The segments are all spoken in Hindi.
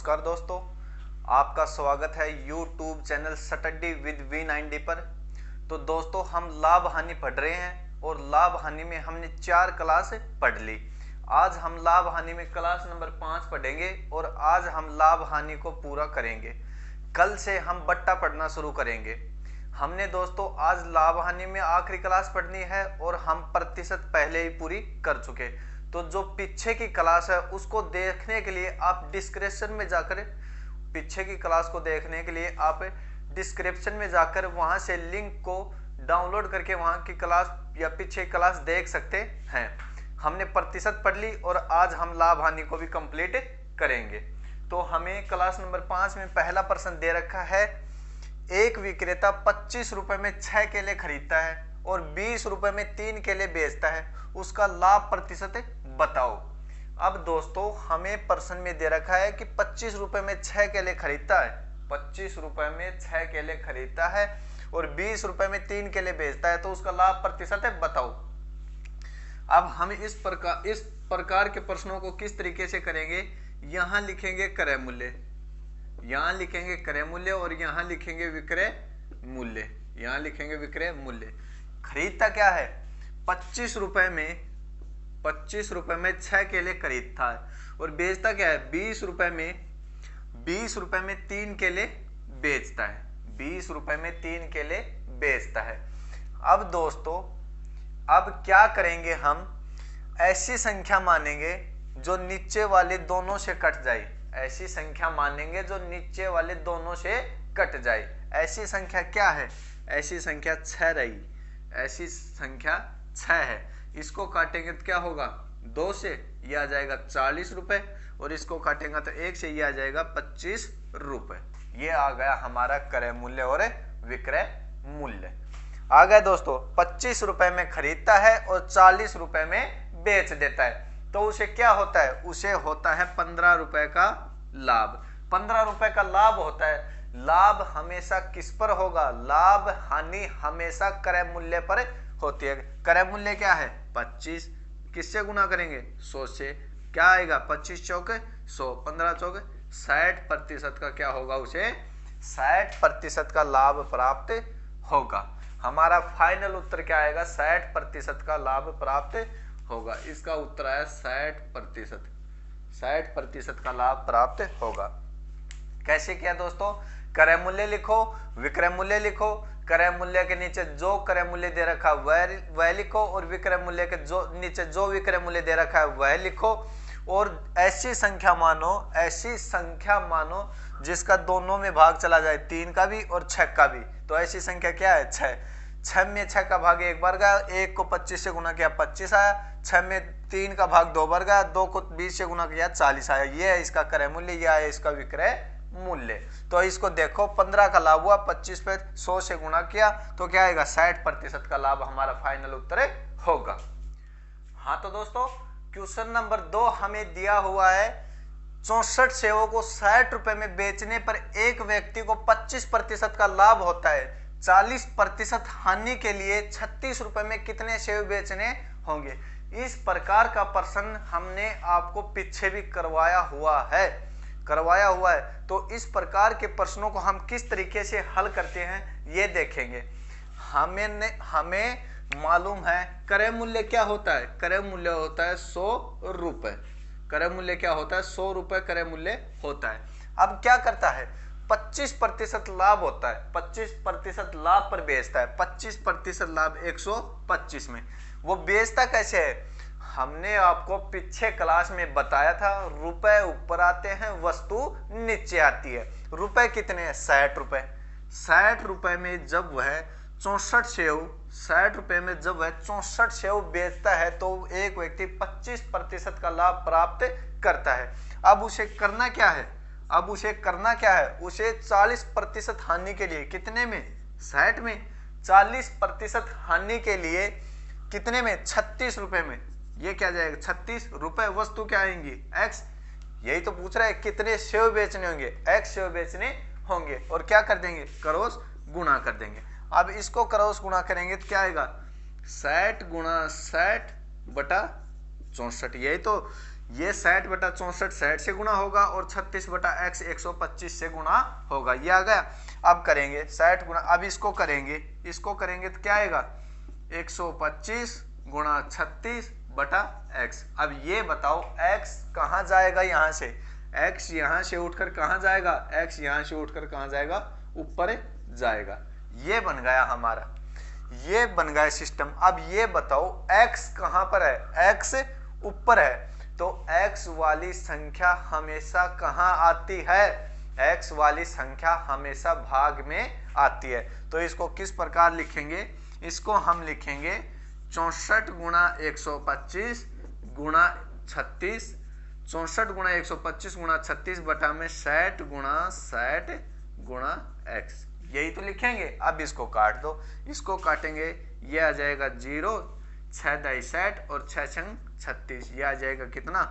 नमस्कार दोस्तों, आपका स्वागत है YouTube channel study with V90 पर। तो दोस्तों, हम लाभ हानि पढ़ रहे हैं और लाभ हानि में हमने 4 क्लास पढ़ ली। आज हम लाभ हानि में क्लास नंबर 5 पढ़ेंगे और आज हम लाभ हानि को पूरा करेंगे। कल से हम बट्टा पढ़ना शुरू करेंगे। हमने दोस्तों आज लाभ हानि में आखिरी क्लास पढ़नी है और हम प्रतिशत पहले ही पूरी कर चुके। तो जो पीछे की क्लास है उसको देखने के लिए आप डिस्क्रिप्शन में जाकर पीछे की क्लास को देखने के लिए आप डिस्क्रिप्शन में जाकर वहां से लिंक को डाउनलोड करके वहां की क्लास या पीछे की क्लास देख सकते हैं। हमने प्रतिशत पढ़ ली और आज हम लाभ हानि को भी कंप्लीट करेंगे। तो हमें क्लास नंबर 5 में पहला प्रश्न दे रखा है, एक विक्रेता 25 रुपए में 6 केले खरीदता है और 20 रुपए में 3 केले बेचता है, उसका लाभ प्रतिशत बताओ। अब दोस्तों, हमें प्रश्न में दे रखा है कि 25 रुपए में 6 केले खरीदता है, 25 रुपए में 6 केले खरीदता है और 20 रुपए में 3 केले बेचता है, तो उसका लाभ प्रतिशत बताओ। अब हम इस प्रकार के प्रश्नों को किस तरीके से करेंगे, यहां लिखेंगे क्रय मूल्य, यहां लिखेंगे क्रय मूल्य और यहां लिखेंगे विक्रय मूल्य, यहां लिखेंगे विक्रय मूल्य। खरीदता क्या है, 25 रुपए में 6 केले खरीदता है और बेचता क्या है, 20 रुपए में 3 केले बेचता है, 20 रुपए में 3 केले बेचता है। अब दोस्तों, अब क्या करेंगे, हम ऐसी संख्या मानेंगे जो नीचे वाले दोनों से कट जाए, ऐसी संख्या मानेंगे जो नीचे वाले दोनों से कट जाए। ऐसी संख्या क्या है, ऐसी संख्या 6 रही, ऐसी संख्या 6 है। इसको काटेंगे तो क्या होगा, 2 से ये आ जाएगा 40 रुपए और इसको काटेंगे तो 1 से ये आ जाएगा 25 रुपए। ये आ गया हमारा क्रय मूल्य और विक्रय मूल्य। आ गया दोस्तों, 25 रुपए में खरीदता है और 40 रुपए में बेच देता है, तो उसे क्या होता है, उसे होता है 15 रुपए का लाभ। 15 रुपए का लाभ होता है। लाभ हमेशा किस पर होगा, लाभ हानि हमेशा क्रय मूल्य पर होती है। क्रय मूल्य क्या है, 25, किससे गुना करेंगे, 100 से, क्या आएगा, 25 चौके 100, 15 चौके 60% का क्या होगा, उसे 60% का लाभ प्राप्त होगा। हमारा फाइनल उत्तर क्या आएगा, 60% का लाभ प्राप्त होगा। इसका उत्तर आया 60%, 60% का लाभ प्राप्त होगा। कैसे किया दोस्तों, क्रय मूल्य लिखो, विक्रय मूल्य लिखो, क्रय मूल्य के नीचे जो क्रय मूल्य दे रखा है वह लिखो और विक्रय मूल्य के नीचे जो विक्रय मूल्य दे रखा है वह लिखो। और ऐसी संख्या मानो जिसका दोनों में भाग चला जाए, 3 का भी और 6 का भी। तो ऐसी संख्या क्या है, 6 में 6 का भाग 1 बार गया, 1 को 25 से गुना किया 25 आया, 6 में 3 का भाग 2 बार गया, 2 को 20 से गुना किया 40 आया। ये है इसका क्रय मूल्य, यह है इसका विक्रय मूल्य। तो इसको देखो, 15 का लाभ हुआ, 25 पे 100 से गुना किया तो क्या आएगा, 60% का लाभ हमारा फाइनल उत्तर होगा। हाँ तो दोस्तों, क्वेश्चन नंबर 2 हमें दिया हुआ है, 64 सेवों को 60 रुपए में बेचने पर एक व्यक्ति को 25% का लाभ होता है, 40% हानि के लिए 36 रुपए में कितने सेव बेचने होंगे। इस प्रकार का प्रश्न हमने आपको पीछे भी करवाया हुआ है। तो इस प्रकार के प्रश्नों को हम किस तरीके से हल करते हैं ये देखेंगे। हमें मालूम है क्रय मूल्य क्या होता है, क्रय मूल्य होता है 100 रुपए, क्रय मूल्य क्या होता है, 100 रुपए क्रय मूल्य होता है। अब क्या करता है, 25% लाभ होता है, 25% लाभ पर बेचता है, 25% लाभ 125 में। वो बेचता कैसे है, हमने आपको पीछे क्लास में बताया था, रुपए ऊपर आते हैं, वस्तु नीचे आती है। रुपए कितने हैं, 60 रुपए। 60 रुपए में जब वह 64 सेव 60 रुपए में जब वह 64 सेव बेचता है तो एक व्यक्ति 25% का लाभ प्राप्त करता है। अब उसे करना क्या है, उसे 40% हानि के लिए, कितने में, 60 में, 40% हानि के लिए कितने में, 36 रुपए में। ये क्या जाएगा, 36 रुपए, वस्तु क्या आएंगी, x। यही तो पूछ रहा है कितने सेव बेचने होंगे, x सेव बेचने होंगे और क्या कर देंगे, क्रॉस गुणा कर देंगे। अब इसको क्रॉस गुणा करेंगे तो क्या आएगा, 60 गुणा 60 बटा 64। ये 60 बटा 64 60 से गुणा होगा और 36 बटा x 125 से गुणा होगा। ये आ गया। अब करेंगे 60 गुणा, अब इसको करेंगे तो क्या आएगा 125 गुणा 36 बटा x। अब ये बताओ x कहाँ जाएगा, यहाँ से x यहाँ से उठकर कहाँ जाएगा, x यहाँ से उठकर कहाँ जाएगा, ऊपर जाएगा। ये बन गया हमारा, ये बन गया सिस्टम। अब ये बताओ x कहाँ पर है, x ऊपर है, तो x वाली संख्या हमेशा कहाँ आती है, x वाली संख्या हमेशा भाग में आती है। तो इसको किस प्रकार लिखेंगे, इसको हम लिखेंगे 64 गुणा 125 गुणा 36, 64 गुणा 125 गुणा 36 बटा में 60 गुणा x, यही तो लिखेंगे। अब इसको काट दो, इसको काटेंगे ये आ जाएगा 0, 6 दाई 60 और 6 छंग 36, ये आ जाएगा कितना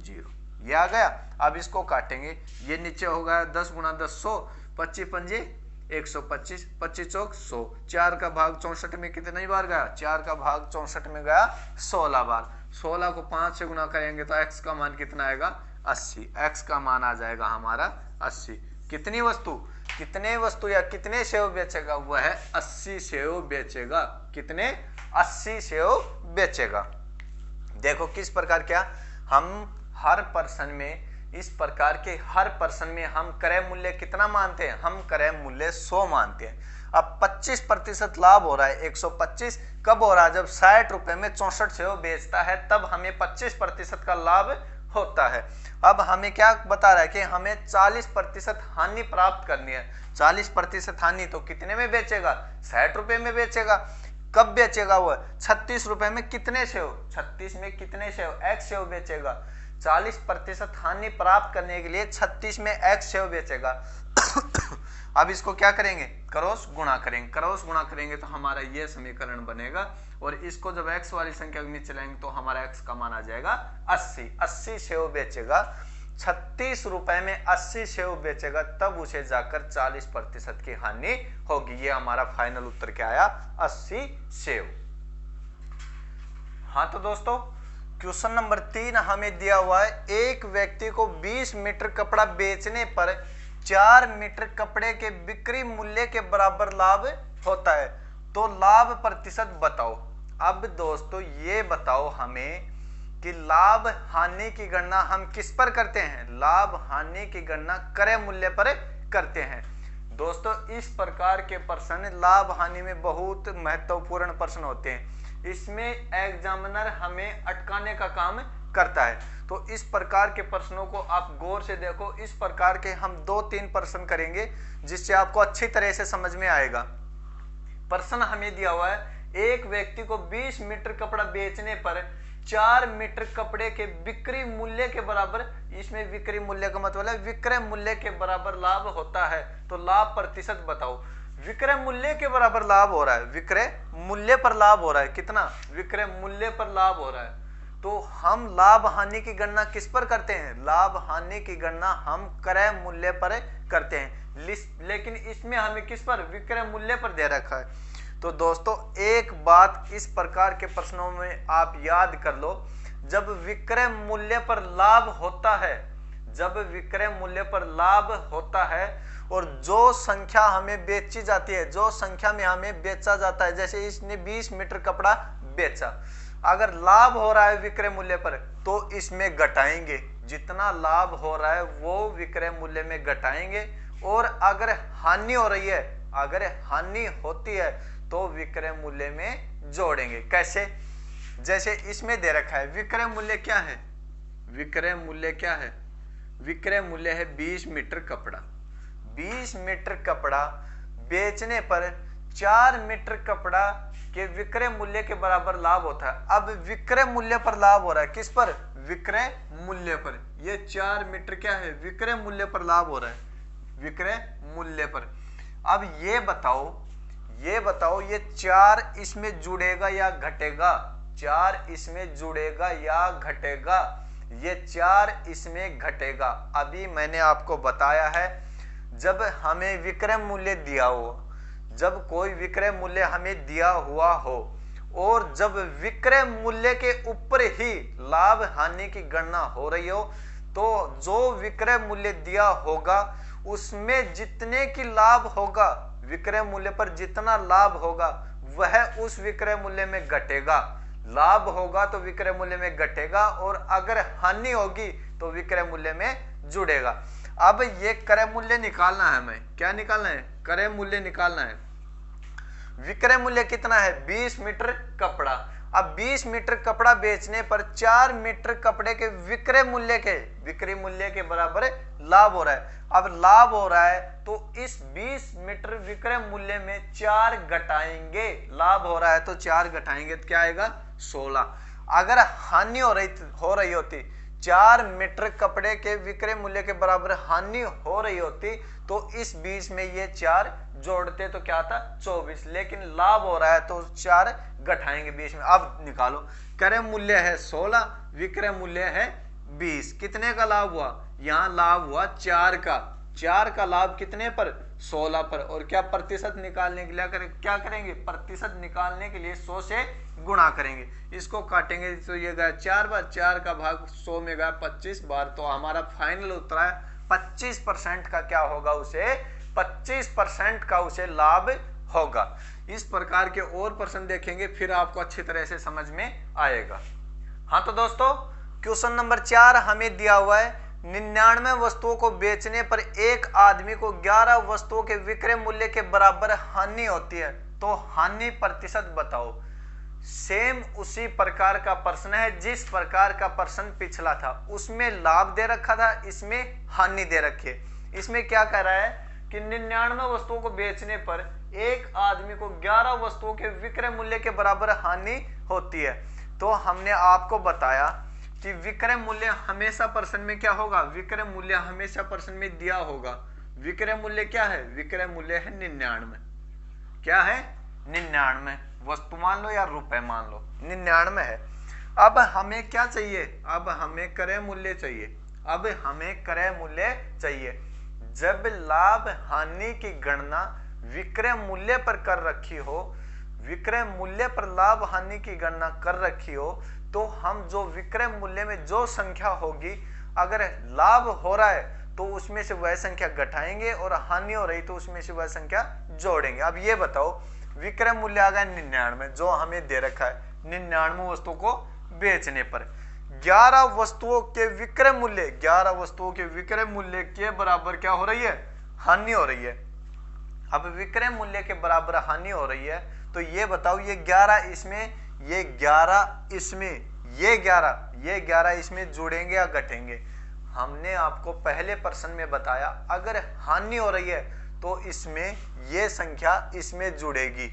0, ये आ गया। अब इसको काटेंगे, ये नीचे होगा 10 गुणा 10 100, 25 पंजे 125, 25 चौक 100, 4 का भाग 64 में कितनी बार गया, 4 का भाग 64 में गया 16 बार। 16 को 5 से गुणा करेंगे तो x का मान कितना आएगा 80, x का मान आ जाएगा हमारा 80। कितनी वस्तु या कितने सेव बेचेगा, वह है 80 सेव बेचेगा। कितने 80 सेव बेचेगा। देखो किस प्रकार, क्या हम हर पर्सन में, इस प्रकार के हर पर्सन में हम क्रय मूल्य कितना मानते हैं, हम क्रय मूल्य 100 मानते हैं। अब 25% लाभ हो रहा है, 125 कब हो रहा है, जब 60 रुपए में 64 सेव बेचता है तब हमें 25% का लाभ होता है। अब हमें क्या बता रहा है कि हमें 40% हानि प्राप्त करनी है। 40% हानि तो कितने में बेचेगा, 60 रुपए में बेचेगा। कब बेचेगा वह, 36 रुपए में कितने सेव, 36 में कितने सेव, x सेव बेचेगा। 40% हानि प्राप्त करने के लिए 36 में x सेव बेचेगा। अब इसको क्या करेंगे, क्रॉस गुणा करेंगे तो हमारा ये समीकरण बनेगा और इसको जब x वाली संख्या में चलाएंगे तो हमारा x का मान आ जाएगा 80 सेव बेचेगा। 36 रुपए में 80 सेव बेचेगा तब उसे जाकर 40% की हानि होगी। ये हमारा फाइनल उत्तर क्या आया, 80 सेव। हाँ तो दोस्तों क्वेश्चन नंबर 3 हमें दिया हुआ है, एक व्यक्ति को 20 मीटर कपड़ा बेचने पर 4 मीटर कपड़े के बिक्री मूल्य के बराबर लाभ होता है, तो लाभ प्रतिशत बताओ। अब दोस्तों ये बताओ हमें कि लाभ हानि की गणना हम किस पर करते हैं, लाभ हानि की गणना क्रय मूल्य पर करते हैं। दोस्तों इस प्रकार के प्रश्न लाभ हानि में बहुत महत्वपूर्ण प्रश्न होते हैं, इसमें एग्जामिनर हमें अटकाने का काम करता है। तो इस प्रकार के प्रश्नों को आप गौर से देखो, इस प्रकार के हम 2-3 प्रश्न करेंगे जिससे आपको अच्छी तरह से समझ में आएगा। प्रश्न हमें दिया हुआ है, एक व्यक्ति को 20 मीटर कपड़ा बेचने पर 4 मीटर कपड़े के बिक्री मूल्य के बराबर, इसमें बिक्री मूल्य का मतलब है विक्रय मूल्य के बराबर लाभ होता है, तो लाभ प्रतिशत बताओ। विक्रय मूल्य के बराबर लाभ हो रहा है, विक्रय मूल्य पर लाभ हो रहा है, कितना, विक्रय मूल्य पर लाभ हो रहा है। तो हम लाभ हानि की गणना किस पर करते हैं, लाभ हानि की गणना हम क्रय मूल्य पर करते हैं, लेकिन इसमें हमें किस पर, विक्रय मूल्य पर दे रखा है। तो दोस्तों एक बात इस प्रकार के प्रश्नों में आप याद कर लो, जब विक्रय मूल्य पर लाभ होता है, जब विक्रय मूल्य पर लाभ होता है और जो संख्या हमें बेची जाती है, जो संख्या में हमें बेचा जाता है, जैसे इसने 20 मीटर कपड़ा बेचा, अगर लाभ हो रहा है विक्रय मूल्य पर तो इसमें घटाएंगे, जितना लाभ हो रहा है वो विक्रय मूल्य में घटाएंगे, और अगर हानि हो रही है, अगर हानि होती है तो विक्रय मूल्य में जोड़ेंगे। कैसे, जैसे इसमें दे रखा है विक्रय मूल्य क्या है, विक्रय मूल्य क्या है, विक्रय मूल्य है 20 मीटर कपड़ा। 20 मीटर कपड़ा बेचने पर 4 मीटर कपड़ा के विक्रय मूल्य के बराबर लाभ होता है। अब विक्रय मूल्य पर लाभ हो रहा है, किस पर, विक्रय मूल्य पर। ये 4 मीटर क्या है, विक्रय मूल्य पर लाभ हो रहा है, विक्रय मूल्य पर। अब ये बताओ ये 4 इसमें जुड़ेगा या घटेगा, 4 इसमें जुड़ेगा या घटेगा, ये 4 इसमें घटेगा। अभी मैंने आपको बताया है, जब हमें विक्रय मूल्य दिया हो, जब कोई विक्रय मूल्य हमें दिया हुआ हो और जब विक्रय मूल्य के ऊपर ही लाभ हानि की गणना हो रही हो तो जो विक्रय मूल्य दिया होगा उसमें जितने की लाभ होगा, विक्रय मूल्य पर जितना लाभ होगा वह उस विक्रय मूल्य में घटेगा। लाभ होगा तो विक्रय मूल्य में घटेगा और अगर हानि होगी तो विक्रय मूल्य में जुड़ेगा। अब ये क्रय मूल्य निकालना है, हमें क्या निकालना है, क्रय मूल्य निकालना है। विक्रय मूल्य कितना है, 20 मीटर कपड़ा। अब 20 मीटर कपड़ा बेचने पर 4 मीटर कपड़े के विक्रय मूल्य के बराबर लाभ हो रहा है। अब लाभ हो रहा है तो इस 20 मीटर विक्रय मूल्य में 4 घटाएंगे, लाभ हो रहा है तो 4 घटाएंगे तो क्या आएगा, 16। अगर हानि हो रही होती, 4 मीटर कपड़े के विक्रय मूल्य के बराबर हानि हो रही होती तो इस 20 में ये 4 जोड़ते तो क्या था, 24। लेकिन लाभ हो रहा है तो 4 घटाएंगे 20 में। अब निकालो, क्रय मूल्य है 16, विक्रय मूल्य है 20, कितने का लाभ हुआ, यहां लाभ हुआ 4 का। 4 का लाभ कितने पर, 16 पर। और क्या प्रतिशत निकालने के लिए क्या करेंगे, प्रतिशत निकालने के लिए 100 से गुणा करेंगे। इसको काटेंगे तो ये गया 4 बार, 4 का भाग 100 में गया 25 बार। तो हमारा फाइनल उत्तर है 25% का क्या होगा, उसे 25% का उसे लाभ होगा। इस प्रकार के और प्रश्न देखेंगे फिर आपको अच्छी तरह से समझ में आएगा। हाँ तो दोस्तों क्वेश्चन नंबर 4 हमें दिया हुआ है, 99 वस्तुओं को बेचने पर एक आदमी को 11 वस्तुओं के विक्रय मूल्य के बराबर हानि होती है, तो हानि प्रतिशत बताओ। सेम उसी प्रकार का प्रश्न है जिस प्रकार का प्रश्न पिछला था, उसमें लाभ दे रखा था, इसमें हानि दे रखी है। इसमें क्या कह रहा है कि 99 वस्तुओं को बेचने पर एक आदमी को 11 वस्तुओं के विक्रय मूल्य के बराबर हानि होती है। तो हमने आपको बताया कि विक्रय मूल्य हमेशा प्रश्न में क्या होगा, विक्रय मूल्य हमेशा प्रश्न में दिया होगा। विक्रय मूल्य क्या है, विक्रय मूल्य है 99। क्या है, 99। वस्तु मान लो या रुपए मान लो, 99 है। अब हमें क्या चाहिए, अब हमें क्रय मूल्य चाहिए। अब हमें क्रय मूल्य चाहिए। जब लाभ हानि की गणना विक्रय मूल्य पर कर रखी हो, विक्रय मूल्य पर लाभ हानि की गणना कर रखी हो, तो हम जो विक्रय मूल्य में जो संख्या होगी, अगर लाभ हो रहा है तो उसमें से वह संख्या घटाएंगे और हानि हो रही तो उसमें से वह संख्या जोड़ेंगे। अब ये बताओ, विक्रय मूल्य आ गया 99 जो हमें दे रखा है, 99 वस्तुओं को बेचने पर 11 वस्तुओं के विक्रय मूल्य, 11 वस्तुओं के विक्रय मूल्य के बराबर क्या हो रही है, हानि हो रही है। अब विक्रय मूल्य के बराबर हानि हो रही है तो ये बताओ, ये 11 इसमें, ये 11 इसमें, ये 11 इसमें जुड़ेंगे या घटेंगे। हमने आपको पहले प्रश्न में बताया अगर हानि हो रही है तो इसमें ये संख्या इसमें जुड़ेगी,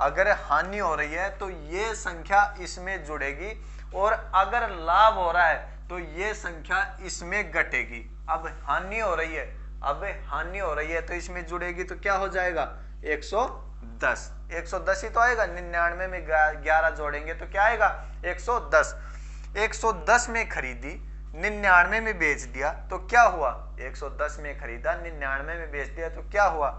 अगर हानि हो रही है तो ये संख्या इसमें जुड़ेगी, और अगर लाभ हो रहा है तो ये संख्या इसमें घटेगी। अब हानि हो रही है, अब हानि हो रही है तो इसमें जुड़ेगी तो क्या हो जाएगा, 110। 110 ही तो आएगा, 99 में 11 जोड़ेंगे तो क्या आएगा, 110। 110 में खरीदी, 99 में बेच दिया तो क्या हुआ, 110 में खरीदा, 99 में बेच दिया तो क्या हुआ,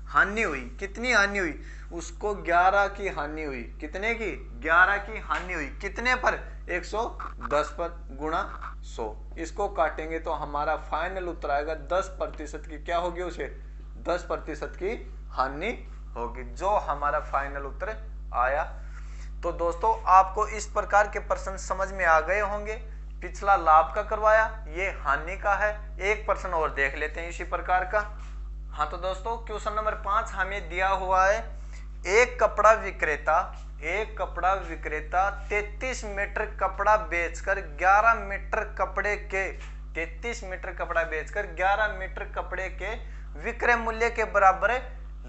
हानि हुई। कितनी हानि हुई, उसको 11 की हानि हुई। कितने की, 11 की हानि हुई। कितने पर, 110 पर गुणा 100। इसको काटेंगे तो हमारा फाइनल उत्तर आएगा 10% की क्या होगी, उसे 10% की हानि होगी, जो हमारा फाइनल उत्तर आया। तो दोस्तों आपको इस प्रकार के प्रश्न समझ में आ गए होंगे। पिछला लाभ का करवाया, ये हानि का है। एक प्रश्न और देख लेते हैं इसी प्रकार का। हाँ तो दोस्तों क्वेश्चन नंबर 5 हमें दिया हुआ है, एक कपड़ा विक्रेता 33 मीटर कपड़ा बेचकर 11 मीटर कपड़े के 33 मीटर कपड़ा बेचकर 11 मीटर कपड़े के विक्रय मूल्य के बराबर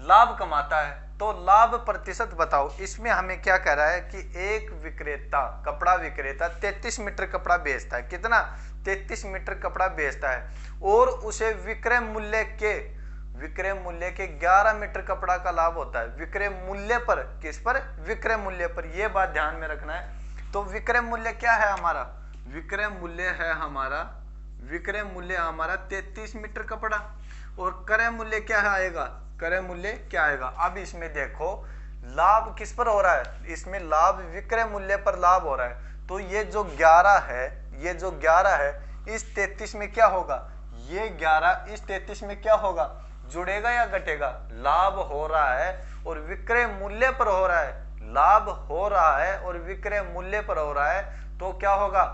लाभ कमाता है, तो लाभ प्रतिशत बताओ। इसमें हमें क्या कह रहा है कि एक विक्रेता, कपड़ा विक्रेता 33 मीटर कपड़ा बेचता है। कितना, 33 मीटर कपड़ा बेचता है और उसे विक्रय मूल्य के 11 मीटर कपड़ा का लाभ होता है। विक्रय मूल्य पर, किस पर, विक्रय मूल्य पर, यह बात ध्यान में रखना है। तो विक्रय मूल्य क्या है हमारा, विक्रय मूल्य है हमारा, विक्रय मूल्य हमारा 33 मीटर कपड़ा, और क्रय मूल्य क्या आएगा, क्रय मूल्य क्या आएगा। अब इसमें देखो लाभ किस पर हो रहा है, इसमें लाभ विक्रय मूल्य पर लाभ हो रहा है। तो ये जो 11 है, ये जो 11 है इस 33 में क्या होगा, ये 11 इस 33 में क्या होगा, जुड़ेगा या घटेगा। लाभ हो रहा है और विक्रय मूल्य पर हो रहा है, लाभ हो रहा है और विक्रय मूल्य पर हो रहा है, तो क्या होगा,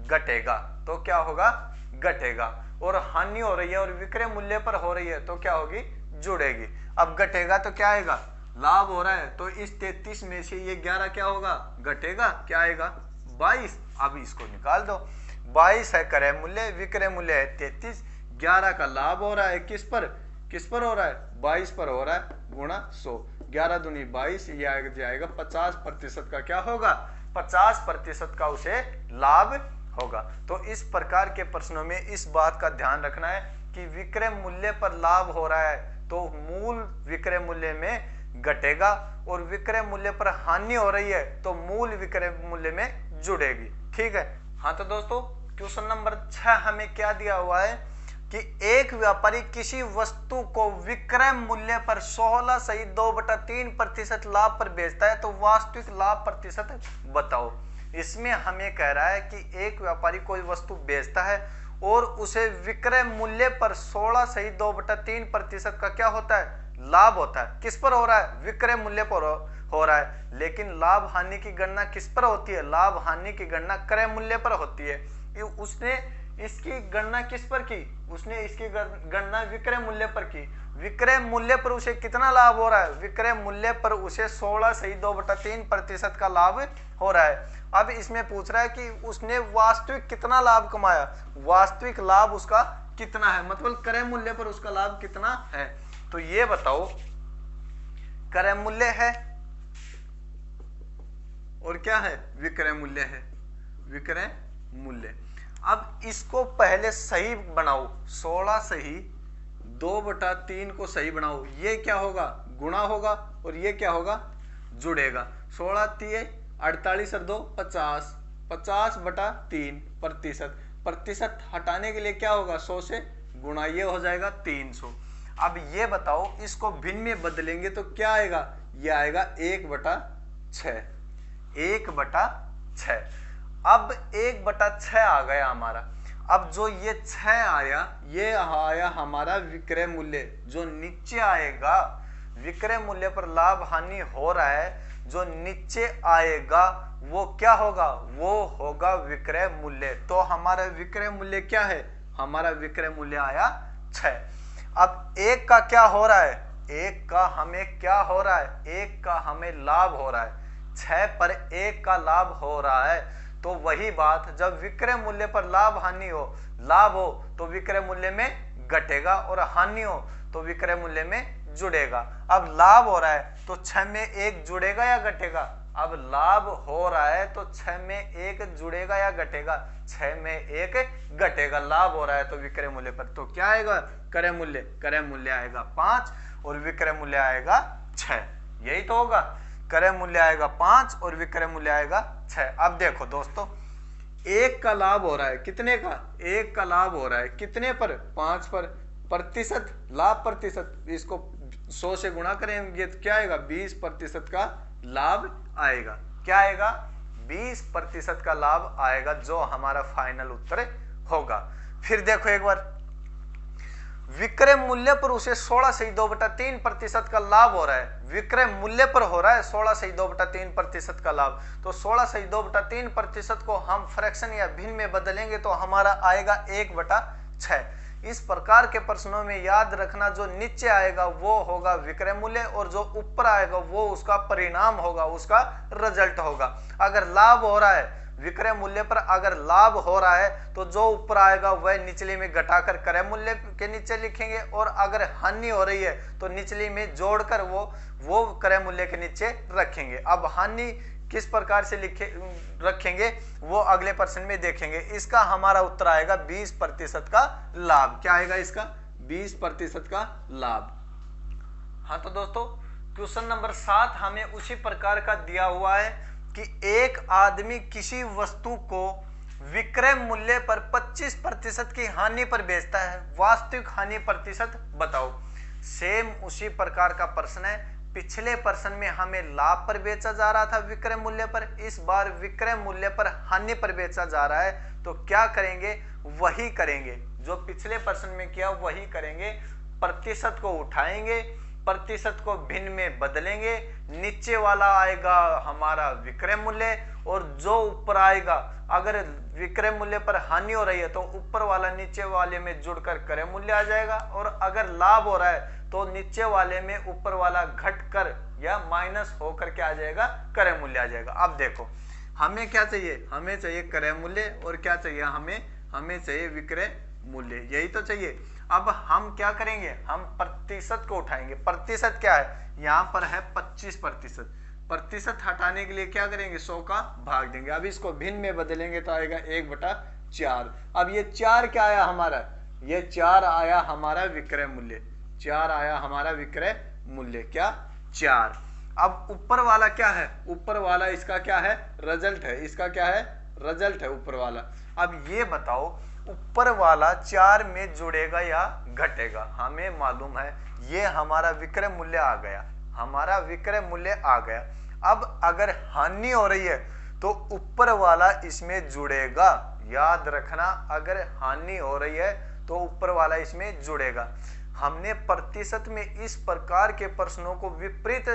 घटेगा। तो क्या होगा, घटेगा। और हानि हो रही है और विक्रय मूल्य पर हो रही है तो क्या होगी, जुड़ेगी। अब घटेगा तो क्या आएगा, लाभ हो रहा है तो इस 33 में से ये 11 क्या होगा, घटेगा, क्या आएगा, 22। अब इसको निकाल दो, 22 है क्रय मूल्य, विक्रय मूल्य है 33, 11 का लाभ हो रहा है किस पर हो रहा है, 22 पर हो रहा है, गुणा 100, 11 दूनी 22, ये आएगा 50% का क्या होगा, 50% का उसे लाभ होगा। तो इस प्रकार के प्रश्नों में इस बात का ध्यान रखना है कि विक्रय मूल्य पर लाभ हो रहा है तो मूल विक्रय मूल्य में घटेगा, और विक्रय मूल्य पर हानि हो रही है तो मूल विक्रय मूल्य में जुड़ेगी। ठीक है। हाँ तो दोस्तों क्वेश्चन नंबर 6 हमें क्या दिया हुआ है कि एक व्यापारी किसी वस्तु को विक्रय मूल्य पर 16 सहित 2/3% लाभ पर बेचता है तो वास्तविक लाभ प्रतिशत बताओ। इसमें हमें कह रहा है कि एक व्यापारी कोई वस्तु बेचता है और उसे विक्रय मूल्य पर 16 सहित 2/3% का क्या होता है, लाभ होता है। किस पर हो रहा है, विक्रय मूल्य पर हो रहा है। लेकिन लाभ हानि की गणना किस पर होती है, लाभ हानि की गणना क्रय मूल्य पर होती है। उसने इसकी गणना किस पर की, उसने इसकी गणना विक्रय मूल्य पर की। विक्रय मूल्य पर उसे कितना लाभ हो रहा है, विक्रय मूल्य पर उसे 16 सहित 2/3% का लाभ हो रहा है। अब इसमें पूछ रहा है कि उसने वास्तविक कितना लाभ कमाया, वास्तविक लाभ उसका कितना है, मतलब क्रय मूल्य पर उसका लाभ कितना है। तो ये बताओ, क्रय मूल्य है और क्या है, विक्रय मूल्य है, विक्रय मूल्य। अब इसको पहले सही बनाओ, 16 सही 2/3 को सही बनाओ, ये क्या होगा, गुणा होगा और ये क्या होगा, जुड़ेगा। 16 3 48 और 2 50, 50/3 प्रतिशत हटाने के लिए क्या होगा, 100 से गुणा, ये हो जाएगा 300। अब ये बताओ इसको भिन्न में बदलेंगे तो क्या आएगा, ये आएगा 1/6, 1/6। अब 1/6 आ गया हमारा। अब जो ये 6 आया, ये आया हमारा विक्रय मूल्य। जो नीचे आएगा, विक्रय मूल्य पर लाभ हानि हो रहा है, जो नीचे आएगा वो क्या होगा, वो होगा विक्रय मूल्य। तो हमारा विक्रय मूल्य क्या है, हमारा विक्रय मूल्य आया 6। अब 1 का क्या हो रहा है, 1 का हमें क्या हो रहा है, 1 का हमें लाभ हो रहा है। 6 पर 1 का लाभ हो रहा है। तो वही बात, जब विक्रय मूल्य पर लाभ हानि हो, लाभ हो तो विक्रय मूल्य में घटेगा और हानि हो तो विक्रय मूल्य में जुड़ेगा। अब लाभ हो रहा है तो 6 में 1 जुड़ेगा या घटेगा, अब लाभ हो रहा है तो 6 में 1 जुड़ेगा या घटेगा, 6 में 1 घटेगा। लाभ हो रहा है तो विक्रय मूल्य पर तो क्या आएगा, क्रय मूल्य, क्रय मूल्य आएगा 5 और विक्रय मूल्य आएगा 6। यही तो होगा, क्रय मूल्य आएगा 5 और विक्रय मूल्य आएगा 6। अब देखो दोस्तों, 1 का लाभ हो रहा है, कितने का, 1 का लाभ हो रहा है कितने पर, 5 पर, प्रतिशत, लाभ प्रतिशत, इसको 100 से गुणा करेंगे तो क्या आएगा, 20% का लाभ आएगा। क्या आएगा, 20% का लाभ आएगा, जो हमारा फाइनल उत्तर होगा। फिर देखो एक बार, विक्रय मूल्य पर उसे 16 से 2/3% का लाभ हो रहा है, विक्रय मूल्य पर हो रहा है 16 से 2/3% का लाभ। तो 16 से 2/3% को हम फ्रैक्शन या भिन्न में बदलेंगे तो हमारा आएगा 1/6। इस प्रकार के प्रश्नों में याद रखना, जो नीचे आएगा वो होगा विक्रय मूल्य और जो ऊपर आएगा वो उसका परिणाम होगा, उसका रिजल्ट होगा। अगर लाभ हो रहा है, विक्रय मूल्य पर अगर लाभ हो रहा है तो जो ऊपर आएगा वह निचले में घटाकर क्रय मूल्य के नीचे लिखेंगे, और अगर हानि हो रही है तो निचले में जोड़कर वो क्रय मूल्य के नीचे रखेंगे। अब हानि किस प्रकार से रखेंगे वो अगले प्रश्न में देखेंगे। इसका हमारा उत्तर आएगा 20% का लाभ। क्या आएगा इसका, 20% का लाभ। हाँ तो दोस्तों क्वेश्चन नंबर 7 हमें उसी प्रकार का दिया हुआ है कि एक आदमी किसी वस्तु को विक्रय मूल्य पर 25% की हानि पर बेचता है, वास्तविक हानि प्रतिशत बताओ। सेम उसी प्रकार का प्रश्न है, पिछले प्रश्न में हमें लाभ पर बेचा जा रहा था विक्रय मूल्य पर, इस बार विक्रय मूल्य पर हानि पर बेचा जा रहा है। तो क्या करेंगे, वही करेंगे जो पिछले प्रश्न में किया वही करेंगे। प्रतिशत को उठाएंगे, प्रतिशत को भिन्न में बदलेंगे, नीचे वाला आएगा हमारा विक्रय मूल्य और जो ऊपर आएगा, अगर विक्रय मूल्य पर हानि हो रही है तो ऊपर वाला नीचे वाले में जुड़कर क्रय मूल्य आ जाएगा, और अगर लाभ हो रहा है तो नीचे वाले में ऊपर वाला घटकर या माइनस होकर क्या आ जाएगा, क्रय मूल्य आ जाएगा। अब देखो हमें क्या चाहिए, हमें चाहिए क्रय मूल्य और क्या चाहिए हमें चाहिए विक्रय मूल्य, यही तो चाहिए। अब हम क्या करेंगे, हम प्रतिशत को उठाएंगे। प्रतिशत क्या है, यहाँ पर है 25%, प्रतिशत हटाने के लिए क्या करेंगे, 100 का भाग देंगे। अब इसको भिन्न में बदलेंगे तो आएगा 1/4। अब ये 4 क्या आया हमारा, ये 4 आया हमारा विक्रय मूल्य, 4 आया हमारा विक्रय मूल्य, क्या 4। अब ऊपर वाला क्या है, ऊपर वाला इसका क्या है, रिजल्ट है, इसका क्या है, रिजल्ट है ऊपर वाला। अब ये बताओ ऊपर वाला 4 में जुड़ेगा या घटेगा, हमें मालूम है ये हमारा विक्रय मूल्य आ गया, हमारा विक्रय मूल्य आ गया। अब अगर हानि हो रही है तो ऊपर वाला इसमें जुड़ेगा, याद रखना, अगर हानि हो रही है तो ऊपर वाला इसमें जुड़ेगा। हमने प्रतिशत में इस प्रकार के प्रश्नों को विपरीत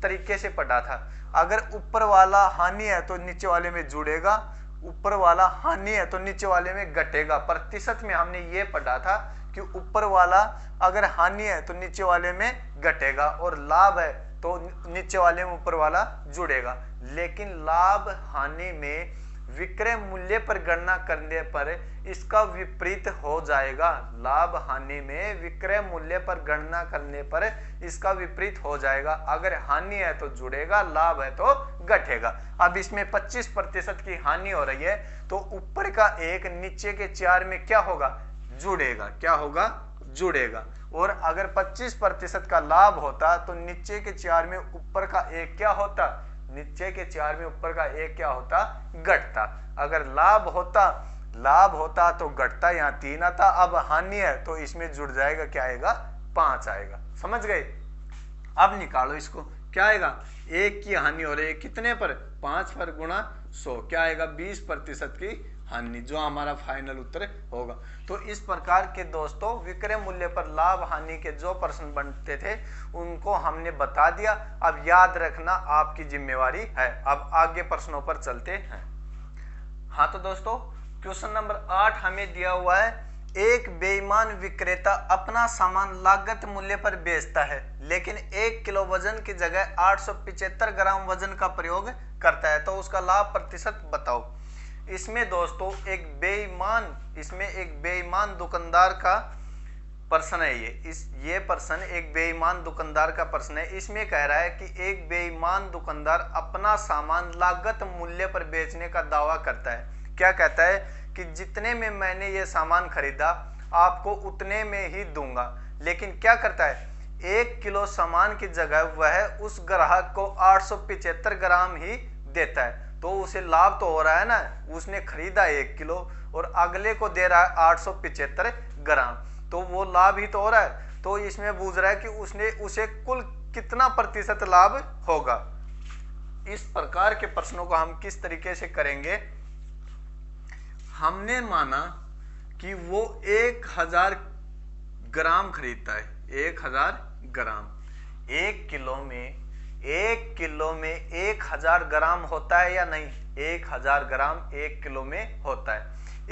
तरीके से पढ़ा था, अगर ऊपर वाला हानि है तो नीचे वाले में जुड़ेगा, ऊपर वाला हानि है तो नीचे वाले में घटेगा। प्रतिशत में हमने ये पढ़ा था कि ऊपर वाला अगर हानि है तो नीचे वाले में घटेगा, और लाभ है तो नीचे वाले में ऊपर वाला जुड़ेगा। लेकिन लाभ हानि में विक्रय मूल्य पर गणना करने पर इसका विपरीत हो जाएगा, लाभ हानि में विक्रय मूल्य पर गणना करने पर इसका विपरीत हो जाएगा। अगर हानि है तो जुड़ेगा, लाभ है तो घटेगा। अब इसमें 25% की हानि हो रही है तो ऊपर का 1 नीचे के 4 में क्या होगा, जुड़ेगा, क्या होगा, जुड़ेगा। और अगर 25% का लाभ होता तो नीचे के 4 में ऊपर का 1 क्या होता, नीचे के 4 में ऊपर का 1 क्या होता, घटता। अगर लाभ होता तो घटता, यहाँ 3 आता। अब हानि है तो इसमें जुड़ जाएगा, क्या आएगा, 5 आएगा। समझ गए। अब निकालो इसको, क्या आएगा, 1 की हानि हो रही है कितने पर, 5 पर गुणा 100, क्या आएगा, 20% की हानि, जो हमारा फाइनल उत्तर होगा। तो इस प्रकार के दोस्तों विक्रय मूल्य पर लाभ हानि के जो प्रश्न बनते थे उनको हमने बता दिया। अब याद रखना आपकी जिम्मेवारी है। अब आगे प्रश्नों पर चलते हैं। हाँ तो दोस्तों क्वेश्चन नंबर 8 हमें दिया हुआ है, एक बेईमान विक्रेता अपना सामान लागत मूल्य पर बेचता है लेकिन 1 किलो वजन की जगह 875 ग्राम वजन का प्रयोग करता है, तो उसका लाभ प्रतिशत बताओ। इसमें दोस्तों एक बेईमान दुकानदार का प्रश्न है। ये प्रश्न एक बेईमान दुकानदार का प्रश्न है। इसमें कह रहा है कि एक बेईमान दुकानदार अपना सामान लागत मूल्य पर बेचने का दावा करता है। क्या कहता है कि जितने में मैंने ये सामान खरीदा आपको उतने में ही दूंगा, लेकिन क्या करता है, 1 किलो सामान की जगह वह उस ग्राहक को 875 ग्राम ही देता है। तो उसे लाभ तो हो रहा है ना, उसने खरीदा 1 किलो और अगले को दे रहा है 875 ग्राम, तो वो लाभ ही तो हो रहा है। तो इसमें पूछ रहा है कि उसे कुल कितना प्रतिशत लाभ होगा। इस प्रकार के प्रश्नों को हम किस तरीके से करेंगे, हमने माना कि वो 1000 ग्राम खरीदता है, 1000 ग्राम, 1 किलो में 1000 ग्राम होता है या नहीं, 1000 ग्राम 1 किलो में होता है।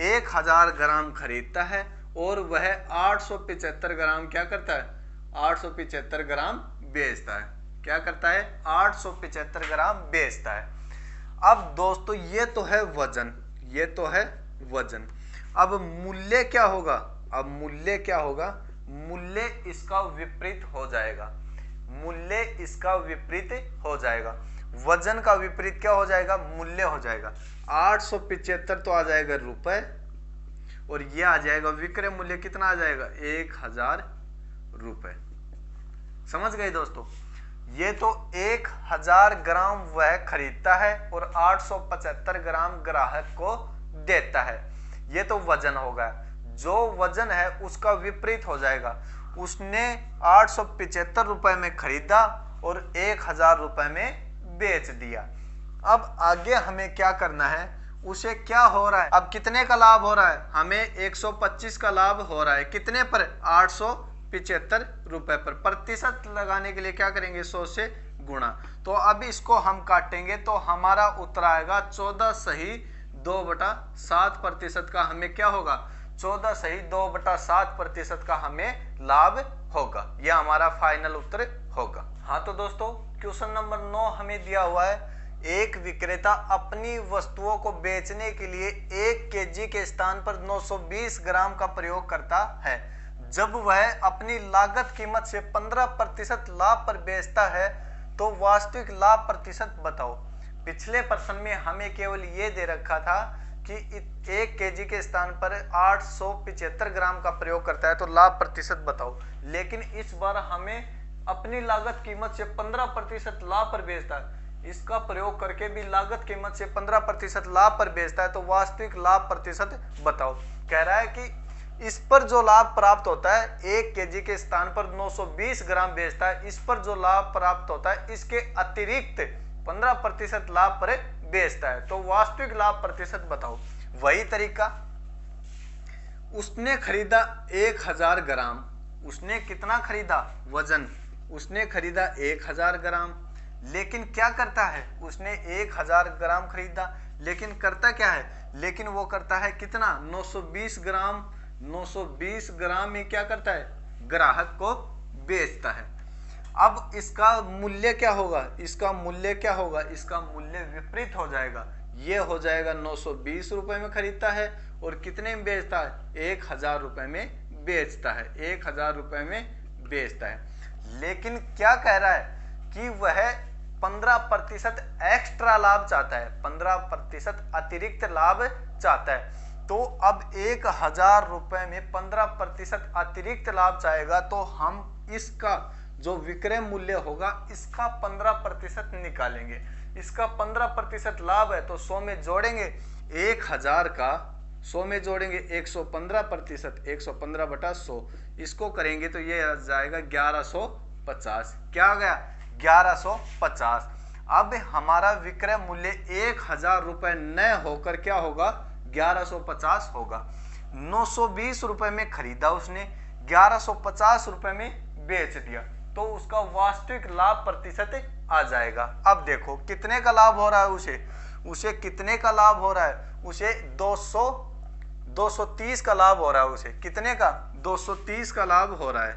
1000 ग्राम खरीदता है और वह 875 ग्राम क्या करता है, 875 ग्राम बेचता है। क्या करता है, 875 ग्राम बेचता है। अब दोस्तों ये तो है वजन, ये तो है वजन। अब मूल्य क्या होगा, अब मूल्य क्या होगा, मूल्य इसका विपरीत हो जाएगा, मूल्य इसका विपरीत हो जाएगा। वजन का विपरीत क्या हो जाएगा, मूल्य हो जाएगा। 875 तो आ जाएगा रुपए और ये आ जाएगा विक्रय मूल्य कितना आ जाएगा, 1000 रुपए। समझ गए दोस्तों। ये तो 1000 ग्राम वह खरीदता है और 875 ग्राम ग्राहक को देता है, ये तो वजन होगा। जो वजन है उसका विपरीत हो जाएगा, उसने 875 रुपए में खरीदा और 1000 रुपए में बेच दिया। अब आगे हमें क्या करना है, उसे क्या हो रहा है, अब कितने का लाभ हो रहा है, हमें 125 का लाभ हो रहा है, कितने पर, 875 रुपए पर। प्रतिशत लगाने के लिए क्या करेंगे, 100 से गुणा। तो अब इसको हम काटेंगे तो हमारा उत्तर आएगा 14 सही 2/7% का हमें क्या होगा, 14 सही 2/7% का हमें लाभ होगा। यह हमारा फाइनल उत्तर होगा। हाँ तो दोस्तों क्वेश्चन नंबर 9 हमें दिया हुआ है, एक विक्रेता अपनी वस्तुओं को बेचने के लिए 1 केजी के स्थान पर 920 ग्राम का प्रयोग करता है। जब वह अपनी लागत कीमत से 15% लाभ पर बेचता है तो वास्तविक लाभ प्रतिशत बताओ। पिछले प्रश्न में हमें केवल ये दे रखा था कि 1 केजी के स्थान पर 875 ग्राम का प्रयोग करता है तो लाभ प्रतिशत बताओ, लेकिन इस बार हमें अपनी लागत कीमत से 15% लाभ पर बेचता है, इसका प्रयोग करके भी लागत कीमत से 15% लाभ पर बेचता है तो वास्तविक लाभ प्रतिशत बताओ। कह रहा है कि इस पर जो लाभ प्राप्त होता है, 1 केजी के स्थान पर 920 ग्राम बेचता है, इस पर जो लाभ प्राप्त होता है इसके अतिरिक्त 15% लाभ पर बेचता है तो वास्तविक लाभ प्रतिशत बताओ। वही तरीका, उसने खरीदा 1000 ग्राम, उसने कितना खरीदा, वजन, उसने खरीदा 1000 ग्राम, लेकिन क्या करता है, उसने 1000 ग्राम खरीदा लेकिन करता क्या है, लेकिन वो करता है कितना, 920 ग्राम, 920 ग्राम में क्या करता है, ग्राहक को बेचता है। अब इसका मूल्य क्या होगा, इसका मूल्य क्या होगा, इसका मूल्य विपरीत हो जाएगा, ये हो जाएगा 920 रुपए में खरीदता है और कितने में बेचता है, 1000 रुपए में बेचता है, 1000 रुपए में बेचता है। लेकिन क्या कह रहा है कि वह 15% एक्स्ट्रा लाभ चाहता है, 15% अतिरिक्त लाभ चाहता है। तो अब 1000 रुपए में 15% अतिरिक्त लाभ चाहेगा तो हम इसका जो विक्रय मूल्य होगा इसका 15% निकालेंगे। इसका 15% लाभ है तो 100 में जोड़ेंगे, 1000 का 100 में जोड़ेंगे 115%, 115/100, इसको करेंगे तो ये आ जाएगा 1150। क्या आ गया, 1150। अब हमारा विक्रय मूल्य 1000 रुपए न होकर क्या होगा, 1150 होगा। 920 रुपए में खरीदा उसने, 1150 रुपए में बेच दिया तो उसका वास्तविक लाभ प्रतिशत आ जाएगा। अब देखो कितने का लाभ हो रहा है, उसे कितने का लाभ हो रहा है, उसे 230 का लाभ हो रहा है, उसे कितने का, 230 का लाभ हो रहा है,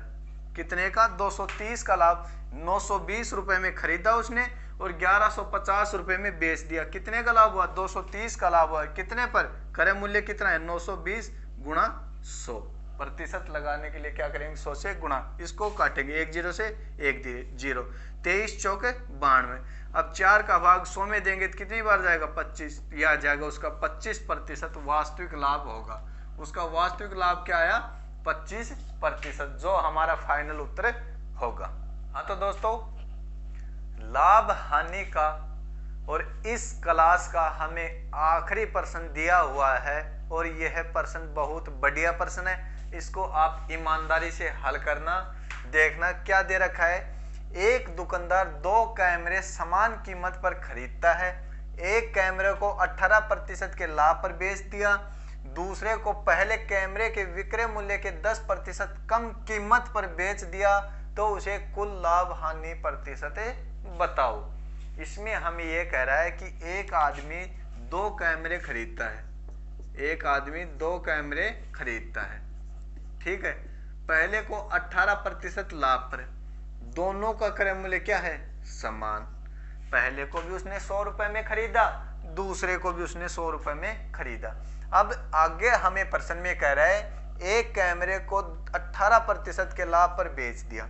कितने का, 230 का लाभ। 920 रुपए में खरीदा उसने और 1150 रुपए में बेच दिया, कितने का लाभ हुआ, 230 का लाभ हुआ, कितने पर, क्रय मूल्य कितना है, 920 गुणा 100। प्रतिशत लगाने के लिए क्या करेंगे, 100 से गुणा, इसको काटेंगे, 1 0 से 1 0, 23 चौके 92। अब 4 का भाग 100 में देंगे तो कितनी बार जाएगा, 25, यह आ जाएगा उसका 25% वास्तविक लाभ होगा। उसका वास्तविक लाभ क्या आया, 25%, जो हमारा फाइनल उत्तर होगा। हाँ तो दोस्तों लाभ हानि का और इस क्लास का हमें आखिरी प्रश्न दिया हुआ है और यह प्रश्न बहुत बढ़िया प्रश्न है, इसको आप ईमानदारी से हल करना। देखना क्या दे रखा है, एक दुकानदार 2 कैमरे समान कीमत पर खरीदता है, एक कैमरे को 18% के लाभ पर बेच दिया, दूसरे को पहले कैमरे के विक्रय मूल्य के 10% कम कीमत पर बेच दिया तो उसे कुल लाभ हानि प्रतिशत बताओ। इसमें हमें यह कह रहा है कि एक आदमी 2 कैमरे खरीदता है, एक आदमी 2 कैमरे खरीदता है, ठीक है, पहले को 18% लाभ पर, दोनों का क्रय मूल्य क्या है, समान, पहले को भी उसने 100 रुपए में खरीदा, दूसरे को भी उसने 100 रुपए में खरीदा। अब आगे हमें प्रश्न में कह रहा है एक कैमरे को 18% के लाभ पर बेच दिया।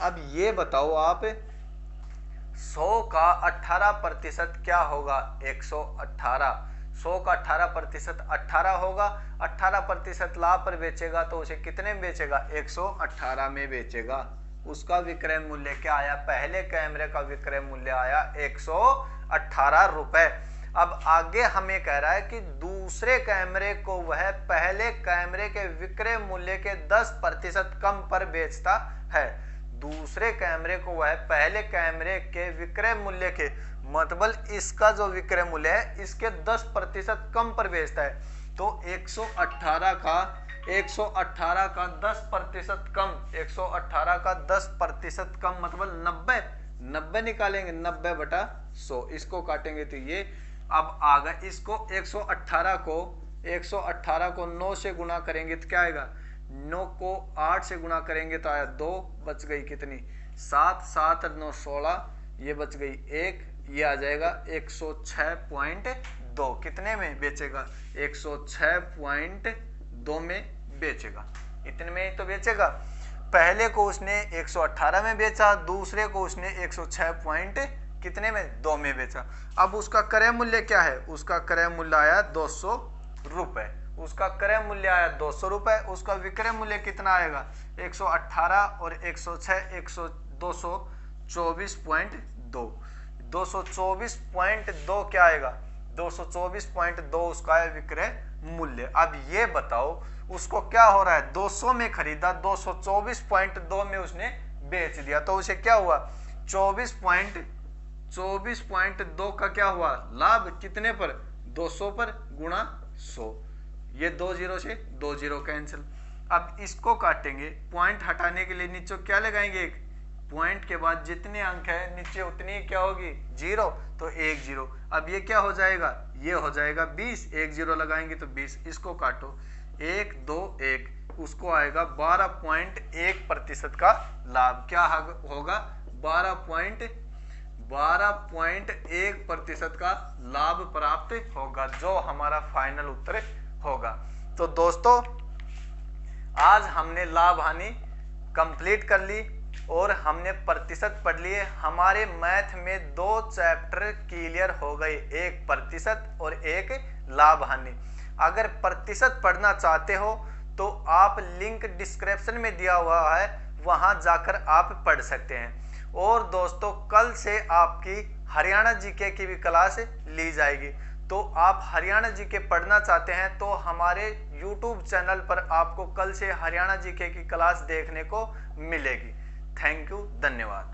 अब ये बताओ आप, 100 का 18% क्या होगा, 118, 100 का 18% 18 होगा, 18% लाभ पर बेचेगा तो उसे कितने में बेचेगा, 118 में बेचेगा। उसका विक्रय मूल्य क्या आया, पहले कैमरे का विक्रय मूल्य आया 118 रुपए। अब आगे हमें कह रहा है कि दूसरे कैमरे को वह पहले कैमरे के विक्रय मूल्य के 10% कम पर बेचता है। दूसरे कैमरे को वह पहले कैमरे के विक्रय मूल्य के, मतलब इसका जो विक्रय मूल्य है इसके 10% कम पर बेचता है। तो 118 का 10% कम, 118 का 10% कम मतलब 90 निकालेंगे, 90/100 इसको काटेंगे तो ये अब आ गया। इसको 118 को 9 से गुणा करेंगे तो क्या आएगा, 9 को 8 से गुणा करेंगे तो आया 2, बच गई कितनी 7, 7 और 9 16, ये बच गई 1, ये आ जाएगा 106.2। कितने में बेचेगा, 106.2 में बेचेगा। इतने में ही तो बेचेगा। पहले को उसने 118 में बेचा, दूसरे को उसने 106 कितने में 2 में बेचा। अब उसका क्रय मूल्य क्या है, उसका क्रय मूल्य आया 200 रुपए, उसका क्रय मूल्य आया 200 रुपए। उसका विक्रय मूल्य कितना आएगा, 118 और 106 224.2, 224.2 क्या आएगा, 224.2 उसका है विक्रय मूल्य। अब ये बताओ उसको क्या हो रहा है, 200 में खरीदा, 224.2 में उसने बेच दिया, तो उसे क्या हुआ 24.2 का क्या हुआ लाभ, कितने पर 200 पर गुणा 100, ये 2 0 से 2 0 कैंसिल। अब इसको काटेंगे, पॉइंट हटाने के लिए नीचे क्या लगाएंगे, एक पॉइंट के बाद जितने अंक है नीचे उतनी क्या होगी 0, तो 1 0। अब ये क्या हो जाएगा, ये हो जाएगा 20, 1 0 लगाएंगे तो 20, इसको काटो 1 2 1, उसको आएगा 12.1% का लाभ। क्या होगा 12.1% का लाभ प्राप्त होगा, जो हमारा फाइनल उत्तर होगा। तो दोस्तों आज हमने लाभ हानि कंप्लीट कर ली और हमने प्रतिशत पढ़ लिए। हमारे मैथ में 2 चैप्टर क्लियर हो गए, एक प्रतिशत और एक लाभ हानि। अगर प्रतिशत पढ़ना चाहते हो तो आप लिंक डिस्क्रिप्शन में दिया हुआ है, वहां जाकर आप पढ़ सकते हैं। और दोस्तों कल से आपकी हरियाणा जीके की भी क्लास ली जाएगी, तो आप हरियाणा जीके पढ़ना चाहते हैं तो हमारे YouTube चैनल पर आपको कल से हरियाणा जीके की क्लास देखने को मिलेगी। थैंक यू, धन्यवाद।